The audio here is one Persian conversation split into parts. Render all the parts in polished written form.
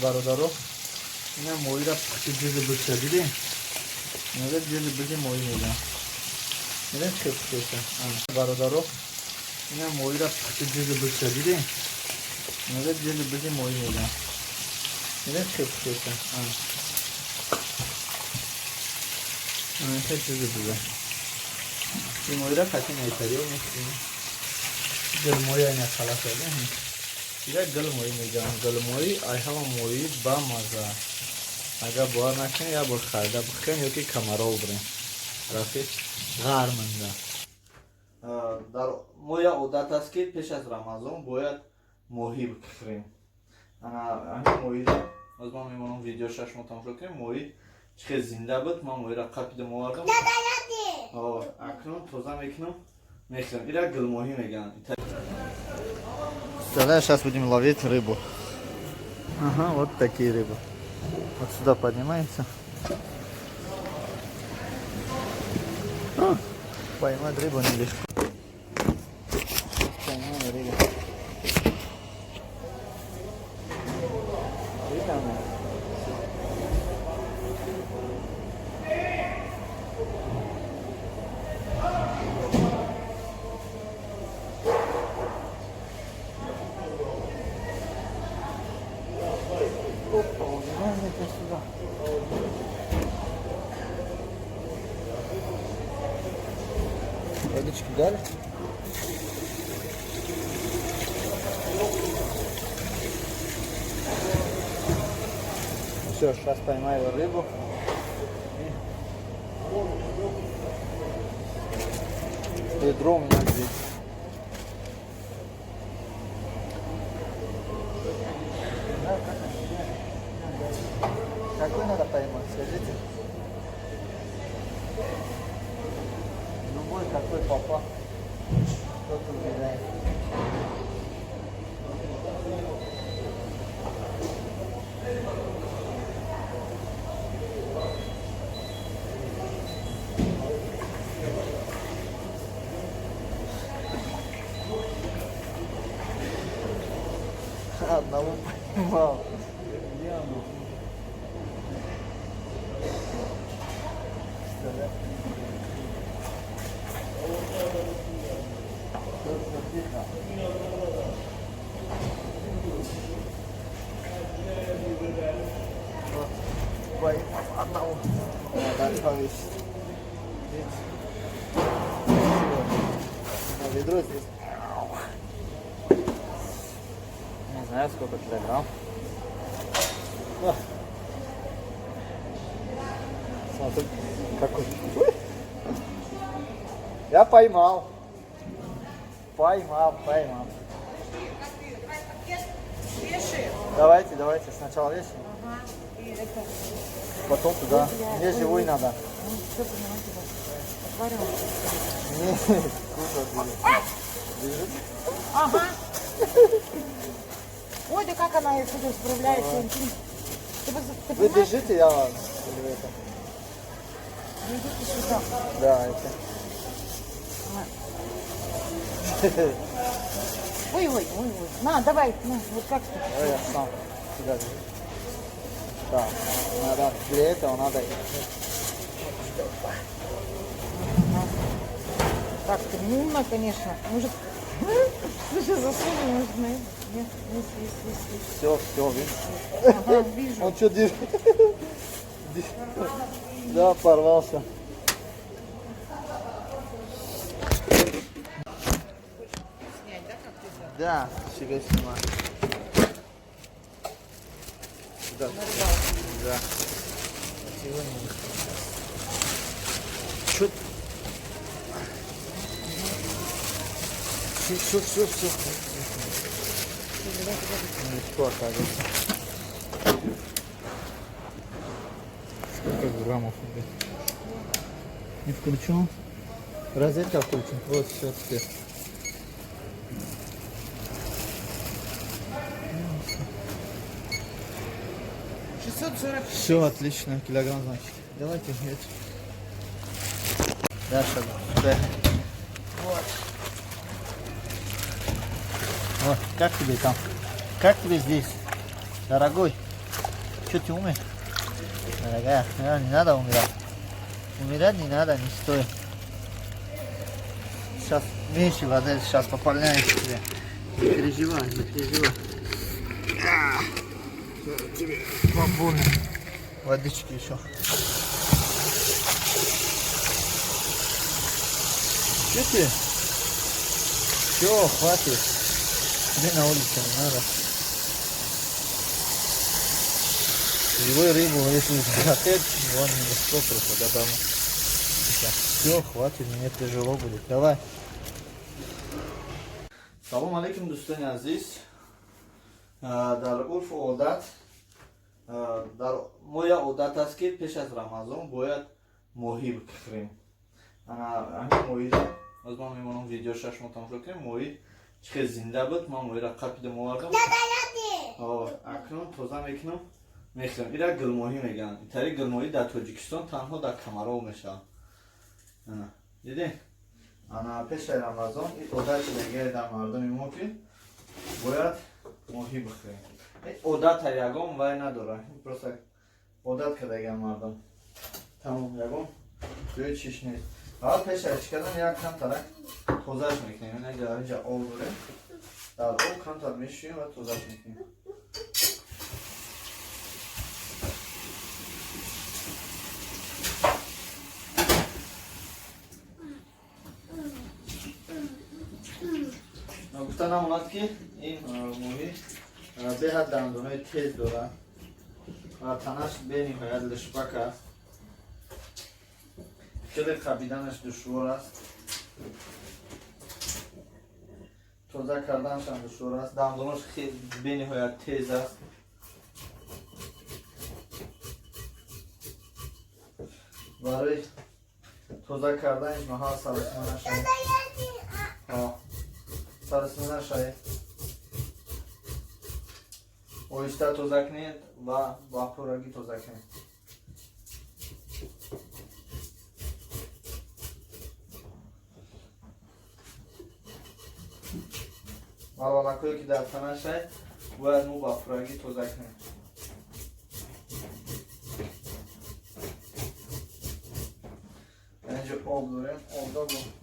бародаро. Ина моира ҷизи буча дидем. Мега ҷизи буча мои мегам. Мега чеп чеса. Бародаро. Ина моира ҷизи буча дидем. Мега ҷизи буча мои мегам. Мега чеп чеса. Ана ҷизи буча. Ин моира кати найтарио мешин. Гел моя ина хала шуда. Ира гел мои мегам. Гел мои айҳава мои ба маза. Агар бовар накунед як бор харида бихӯем ёки камаро бирем. Рафиқ ғар монда. Дар моя одат аст ки пеш аз Рамазон бояд моҳӣ бихӯрем. Ҳамин моҳиро аз ман мемонам видеошаш мо тамошо кунем. Моҳӣ чӣ хел зинда буд. Ман моҳиро қапидам овардам. Акнун тоза мекунам, мехӯрем. Ира гилмоҳӣ мегӯянд. Представляешь, сейчас будем ловить рыбу. Ага, вот такие рыбы. Вот сюда поднимаемся. Поймать рыбу нелегко. Поймаем рыбу. Водички дали. Все, сейчас поймаю рыбу. Ведро у меня здесь. Какой надо поймать, скажите? Любой, какой попа. Кто-то выбирает. Одного поймал. Одного. Ведро здесь. Не знаю, сколько килограмм. Смотри, какой. Я поймал. Поймал. Давайте, сначала вешаем. Ага. И это... Потом туда. Мне живой надо. Что понимаете? Аквариум. Нет, лежит. Ага. Ой, да как она отсюда справляется. Вы держите, я вам. Или это? Идите сюда. Да, это. Ой. На, давай, на, вот как ты. Давай я сам сюда держу. Да, надо, для этого надо. Так, ты умно, конечно. Может, слушай, засунем, может, на это. Нет, есть. Все, видишь? Ага, вижу. Он что держит? Да, порвался. Снять, да, как ты сделал? Да, себя снимаю. Сюда. Да. Чуть. Все. Легко оказывается. Сколько граммов? Не включен. Розетка включен. Вот все теперь. Все отлично, килограмм значит. Давайте нет. Дальше. Да. Вот, как тебе там? Как тебе здесь, дорогой? Что ты умеешь? Дорогая, не надо умирать. Умирать не надо, не стоит. Сейчас меньше воды, сейчас пополняем тебе. Не переживай, не переживай. Тебе бомбоны. Водички еще. Что ты? Все, хватит. Тебе на улице не надо. Живой рыбу, если захотеть, он не сколько туда домой. Все, хватит, мне тяжело будет. Давай. Салом алейкум, дӯстони азиз. Дар урф одат, дар моя одат аст ки пеш аз рамазон бояд моҳӣ бихӯрем. Ҳамин моҳиро аз ман мемонам видеошаш мо тамошо кунем. Моҳӣ чӣ хел зинда буд. Ман моҳиро қапидам овардам. Акнун тоза мекунам, мехӯрам. Ира гулмоҳӣ мегӯянд. Итари гулмоҳӣ дар Тоҷикистон танҳо дар Камаров мешавад. Дидӣ? Пешаи рамазон ин одат шудагиаст дар мардуми мо ки бояд моҳӣ бихӯрем. Одат ягон вай надорад. Просто одат кардагиаст мардум. Тамом ягон ҷои чиш нест. Фақат пешаи чӣ кардан як камтарак тозаш мекунем. Дар инҷа об дорем. Дар об камтар мешӯем ва тозаш мекунем. گفتن اومد که این موهی به حد دندانهای تیز دارد و تنش به نهایت لشپک است. خیلی خبیدنش دشوار است. تازه کردنش هم دشوار است. دندانش خیلی به نهایت تیز است. برای تازه کردنش محل سرسمانش هم سرسمانه شاید اویسته توزه کنید و با پورگی توزه کنید. و ولکوی که در تنه شاید باید مو با پورگی توزه کنید. اینجا آب داریم. آب داریم.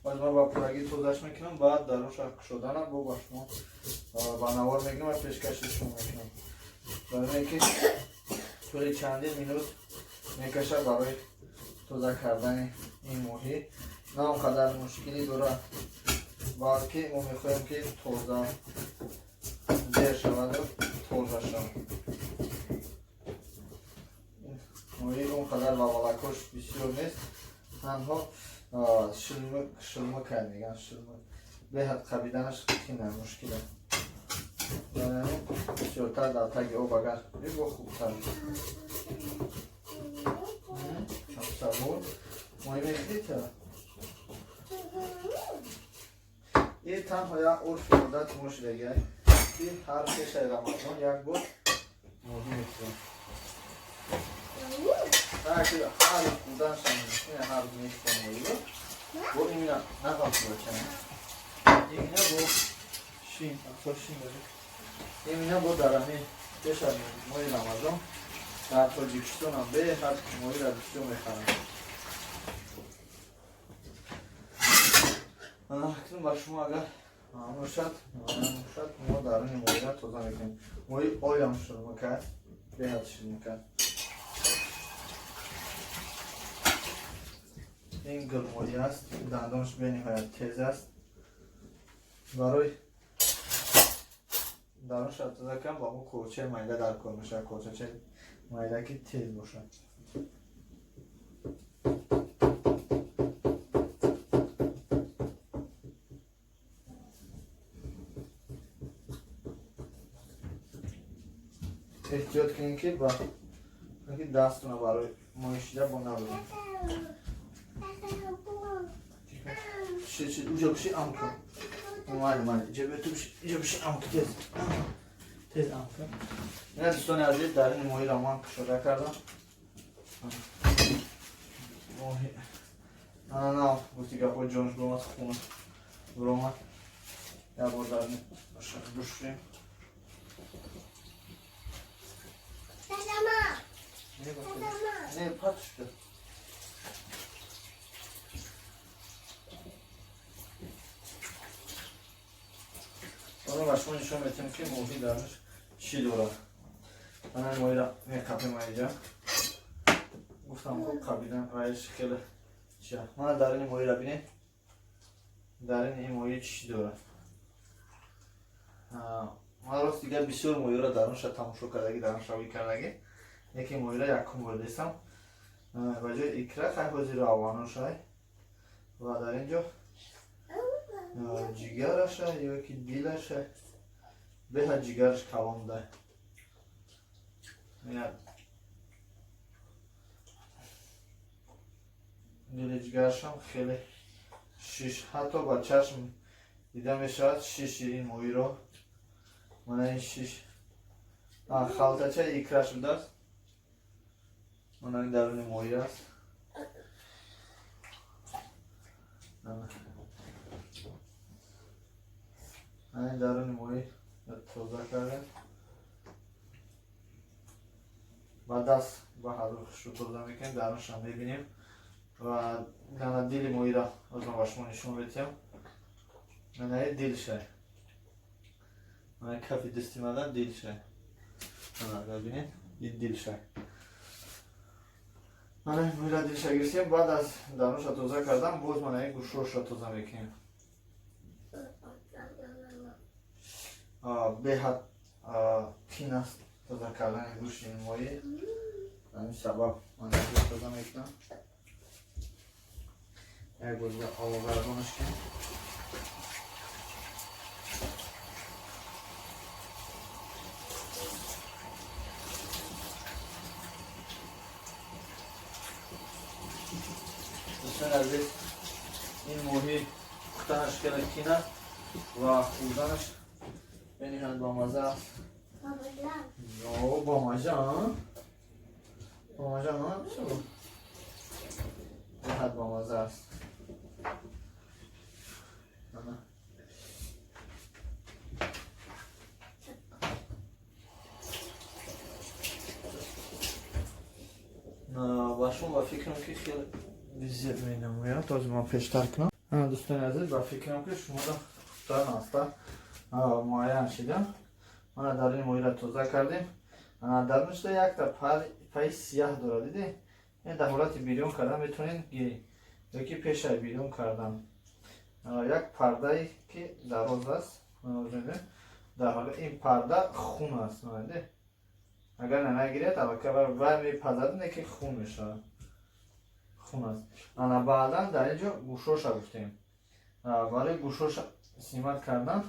ما با پورگی توزش میکنم. بعد دروش شدن با باشما با نوار میگم و پیشکششون میکنم. برای اینکه طوری چندین مینوت میکشه برای توزه کردن این موهی. نه اونقدر مشکلی داره. بلکه ما میخوایم که توزه دیر شود و توزه شود. موهی اونقدر بابالکوش بسیار نیست. تنها شلمک میگن. شلمک به حد خبیدنش خیلی مشکله. یعنی بسیارتر در تگ آب اگر بگو خوبتر. سبون ماهی میخیدی که این تنها یک عرف عادت ما شدگه که هر پشت رمضان یک بود ماهی میخوریم. که هر بودن شما هر میخورم ماهی رو با این میرم نقل بچنم. این میره با شین اکثر شین داریم. این میره با درمی پشت ماهی رمضان در تاجیکستان هم به هر ماهی را بسیار میخورم. اکنون با شما اگر مشد ما در این ماهی را توزه میکنیم. ماهی آی هم شلمک به حد شلمک. این گلماهی است. دندانش به نهایت تیز است. برای دندانش را توزه کنم با اون کوچه میده در کار میشه. کوچه میده که تیز باشه. احتیاط کنید که با دستتون برای مایشیده با نبرید. اونجا بشی ام کن. اومد اینجا بشی ام کن. تیز ام کن. این دوستان عزیز در این ماهی را من شده کردم. ماهی نه گفتی که خود جانش برامد خونه برامد. یا برداریم بشوریم. نه پاتش کن. حالا باشما نشون بدیم که موهی درش چی داره. من این موهی را میکپیم اینجا. گفتم خوب کپیدم رایش خیلی چیه. من در این موهی را بینید. در این موهی چی داره. من راست دیگه بسیار موهی را درونش تماشا کردگی درونش روی کردگی. یکی موهی را یکم بردیستم. بجای اکره خیلی حاضر آوانوش های. و در اینجا جیگرش های یا یکی دیلش های. به جیگرش کلانده. دیل جیگرش هم خیلی شیش حتی با چشم دیده میشود شیش این موی رو من این شیش خلطچه اکرش بوده است من این درون موی است من این درون موی توضیح کرده و دست با حضور رو توضیح میکنیم درونش هم میبینیم و دانه دیل موی را از ما باشما نشون بدیم من دیل شه من کفی دستی مدن دیل شه من ببینید این دیل شه من موی را دیل شه گرسیم بعد از دانوش را توضیح کردم باز من این گوشروش را توضیح میکنیم به حد تین است توضیح کردن این گوش این موی همین سبب من این توضیح میکنم یک باز به آوردانش کنیم دوستان عزیز این موهی کتنش خیلی کین است و خوردنش بینیهند با مزه است با مزه ها؟ با مزه ها؟ چرا؟ بینیهند با مزه است باشون با فکرم که خیلی زیاد می نموید تا از ما پیشتر کنم دوستان عزیز با فکرم که شما را خوبتر ناسته معاین شدم من در این موی را توضیح کردیم در نشته یک تا پای سیاه داره دیدی این در حالت بیرون کردن میتونین گیری یکی پیش بیرون کردن یک پرده که دراز است در حال این پرده خون است اگر نگیرید البته بر میپذیرید که خون میشه خون است انا بعدا در اینجا گوشوش گفتیم برای گوشوش سیمت کردن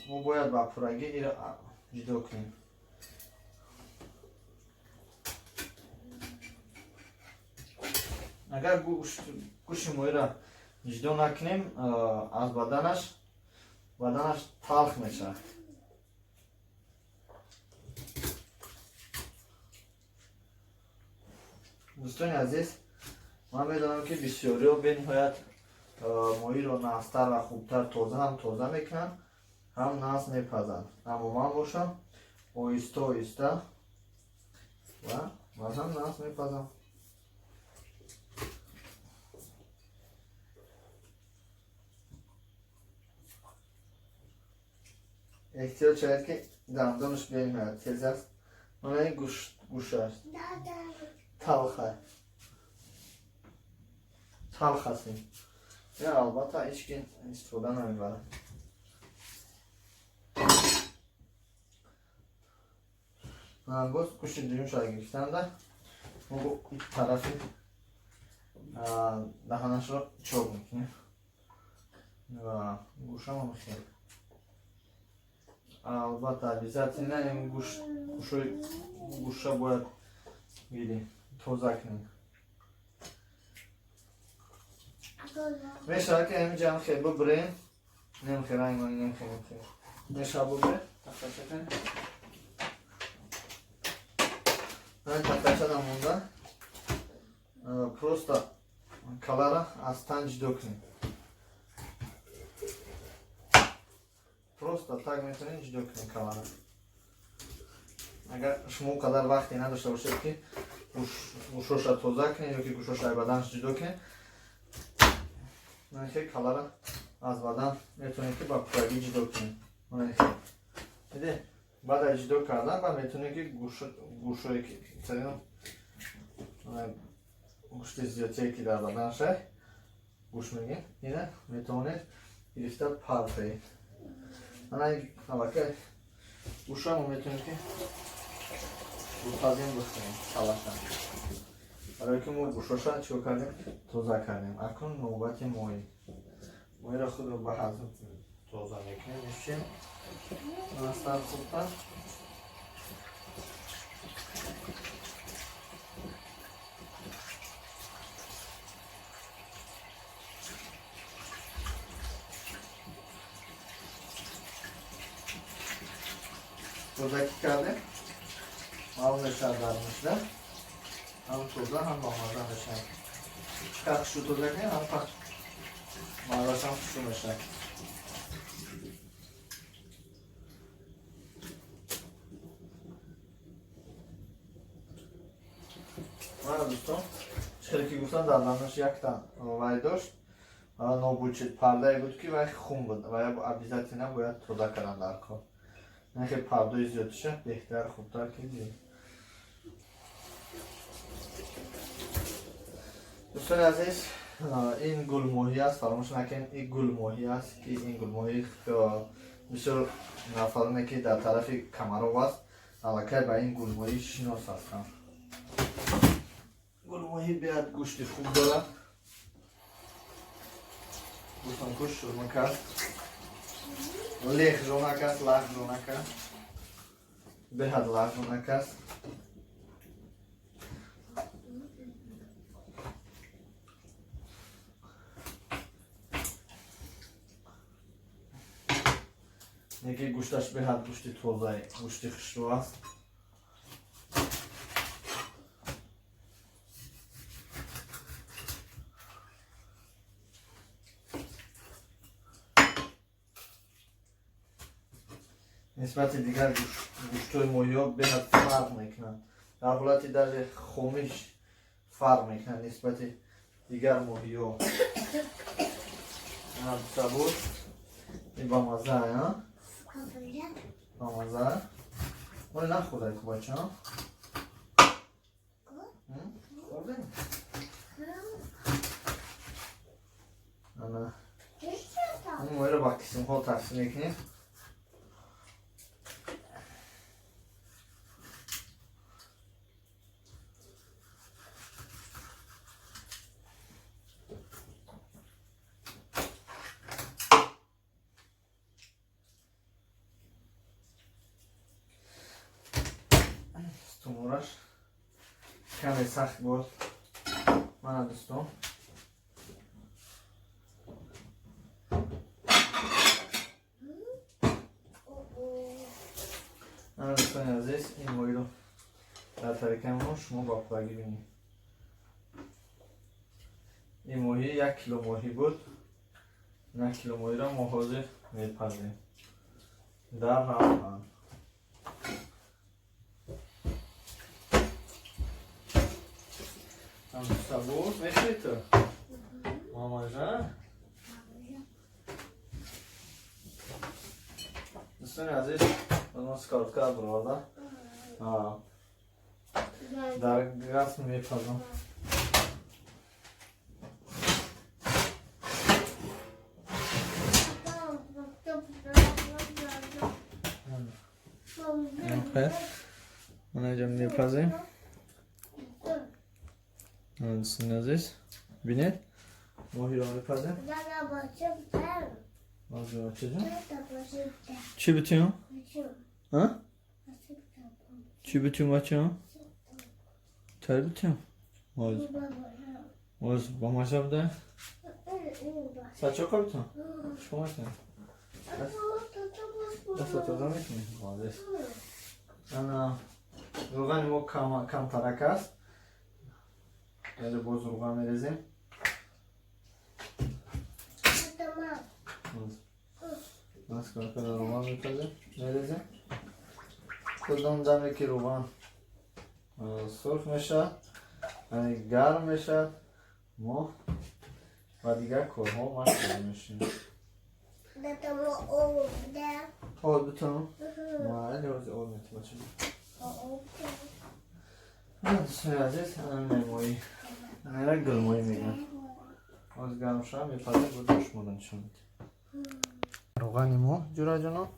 ما باید با پرگی این را جدا کنیم اگر گوش موی را جدا نکنیم از بدنش تلخ میشه دوستان عزیز من میدانم که بسیاری ها به نهایت موی را نستر و خوبتر تازه میکنن هم نست میپزن اما من باشم آیسته و باز هم نست میپزم احتیاط شاید که دندانش بیاید تیز است من این گوش است تلخ هستیم یا البته هیچ که استفاده نمیبره من باز گوش دویم شاید گرفتنده ما با این طرفی دهانش را چوب میکنیم و گوشم هم خیلی البته عویزتی نه این گوش را باید گیریم توزه کنیم میشه که اینجا هم خیلی ببریم نمیخیر رنگانی نمیخیر میشه ببریم تختشه کنیم این تختشه در مونده پروستا کلره از تن جدا کنیم просто так میتونید جدا کنید کالا را. اگر شما قدر وقتی نداشته باشید که گوشوش را توزه کنید یا که گوشوش را بدنش جدا کنید، که کالا را از بدن میتونید که با پرگی جدا کنید. دیده؟ بعد از جدا کردن بعد میتونید که گوشوی که گوشت زیادی که در بدن شد گوش میگیم اینه میتونید گرفته پرتایید. من البته گوش رو میتونید که روتازین بخوریم سلاشن. برای که ما گوشش رو چیو کردیم؟ توزه کردیم. اکنون نوبت موی را خود رو به حضر توزه میکنیم میشیم منستر خوبتر. توزه که کردیم معلوم نشد در میشده هم توزه هم با مزه نشد. چقدر شو توزه کنیم هم پخش مزهش هم شو میشه. من دوستان چرا که گفتم در دانش یک تا وای داشت نابوچید پرده بود که وای خون بود و ابیزتی نباید توزه کردن در کار. نه که پرده زیاد شد بهتر خوبتر کردیم. دوستان عزیز این گل ماهی است، فراموش نکنید این گل ماهی است که این گل ماهی بسیار نفرانه که در طرف کمرو است علاقه به این گل ماهی شناس هستند. گل ماهی بیاد گوشت خوب دارد. دوستان گوشت شرمک است، لیخ جونک است، لخ جونک است، بیاد لخ جونک است. یکی گوشتش بیاد گوشت توزه، گوشت خشتو است. نسبت دیگر گوشت‌های ماهی بیاد فرق میکنند. در حالتی در خامش فرق میکنند نسبت دیگر ماهی ها. سبود این با مزه ها؟ با مزه ولی نخورده که بچه ها؟ خورده؟ این ماهی رو با قسم ها تقسیم میکنیم. تومورش کمی سخت بود من دوستان. من دوستان عزیز این ماهی رو در طریقه ما شما با پاگی بینید. این ماهی 1 کیلو ماهی بود. 1 کیلو ماهی را ما حاضر میپزیم در رفتن. هم سبود میخوری تو؟ ماما جان؟ دوستان عزیز من سکارت کرد برده در گاز میپزم. من اینجا میپزیم. دوستان عزیز بینید ماهی را میپزیم. چی بتیم؟ چی بتیم بچه ها؟ چی بتیم؟ باز با ماشا بده؟ سچه کار بتیم؟ شما بتیم؟ دست تازه میکنیم؟ بازش روغن ما کم ترک است. یعنی باز روغن میریزیم. بس کن کنه روغن میریزیم. کدام دمی که روغن سرخ میشه یعنی گرم میشه ما و دیگر کارها مشغول میشیم. آب بتونم؟ نه نیاز آب میتونم دوستای عزیز میمویی را گلمویی میگن از گرم شد میپره بودش مدن شد روغن ما جورا جانا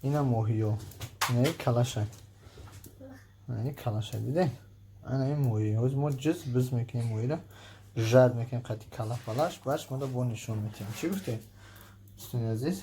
اینا موهی ها اینه کلشه اینه کلشه دیده اینه موهی از ما جز بز میکنیم موهی را جد میکنیم قطعی کلا فلاش باش ما دا با نشون میتیم چی گفتی؟ دوستای عزیز